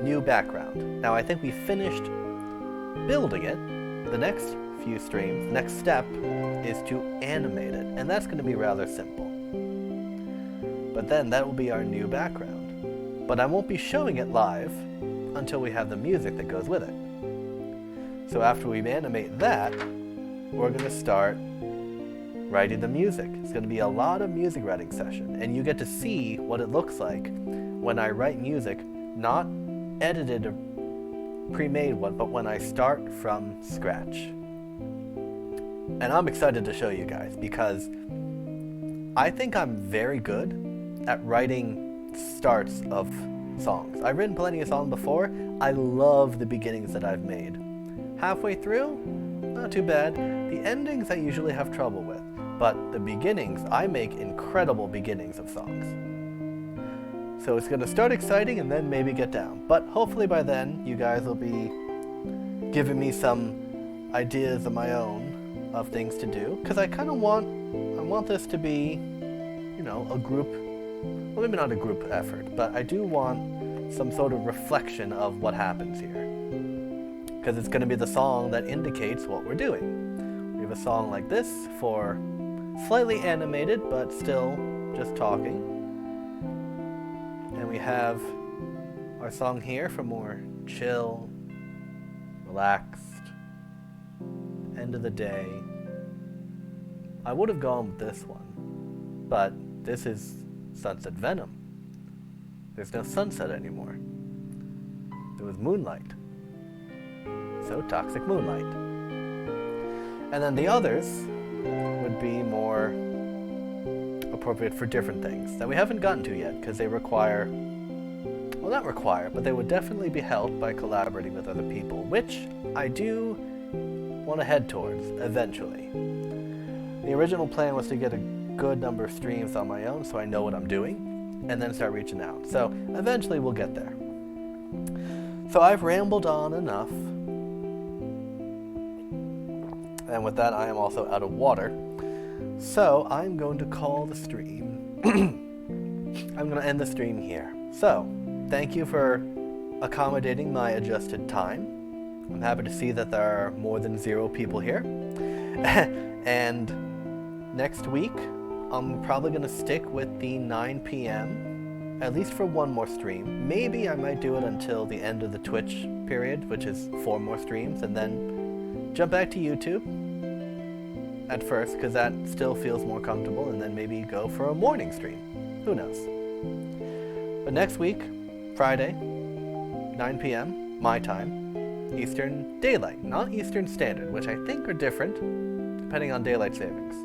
new background. Now, I think we finished building it. The next few streams, the next step is to animate it. And that's going to be rather simple. But then that will be our new background. But I won't be showing it live until we have the music that goes with it. So after we animate that, we're going to start writing the music. It's going to be a lot of music writing session, and you get to see what it looks like when I write music, not edited or pre-made one, but when I start from scratch. And I'm excited to show you guys because I think I'm very good at writing starts of songs. I've written plenty of songs before. I love the beginnings that I've made. Halfway through, not too bad. The endings I usually have trouble with, but the beginnings, I make incredible beginnings of songs. So it's going to start exciting and then maybe get down. But hopefully by then, you guys will be giving me some ideas of my own of things to do. Because I kind of want this to be, you know, a group, well maybe not a group effort, but I do want some sort of reflection of what happens here. Because it's going to be the song that indicates what we're doing. We have a song like this for slightly animated, but still just talking. And we have our song here for more chill, relaxed, end of the day. I would have gone with this one, but this is Sunset Venom. There's no sunset anymore. There was moonlight. So toxic moonlight. And then the others would be more appropriate for different things that we haven't gotten to yet because they require, well, not require, but they would definitely be helped by collaborating with other people, which I do want to head towards eventually. The original plan was to get a good number of streams on my own so I know what I'm doing and then start reaching out. So eventually we'll get there. So I've rambled on enough. And with that, I am also out of water. So I'm going to call the stream. I'm going to end the stream here. So thank you for accommodating my adjusted time. I'm happy to see that there are more than 0 people here. And next week, I'm probably going to stick with the 9 p.m. at least for one more stream. Maybe I might do it until the end of the Twitch period, which is 4 more streams, and then jump back to YouTube at first, because that still feels more comfortable, and then maybe go for a morning stream. Who knows? But next week, Friday, 9 p.m., my time, Eastern Daylight, not Eastern Standard, which I think are different, depending on daylight savings.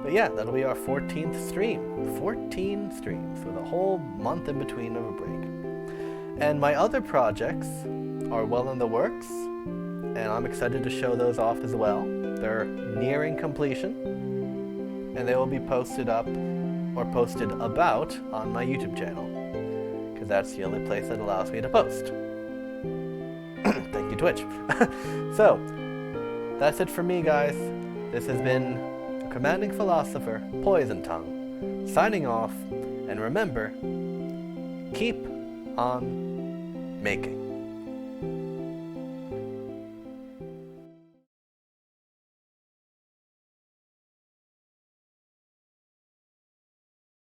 But yeah, that'll be our 14th stream. 14 streams with a whole month in between of a break. And my other projects are well in the works, and I'm excited to show those off as well. They're nearing completion, and they will be posted up or posted about on my YouTube channel, because that's the only place that allows me to post. Thank you, Twitch. So, that's it for me, guys. This has been the Commanding Philosopher, Poison Tongue, signing off, and remember, keep on making.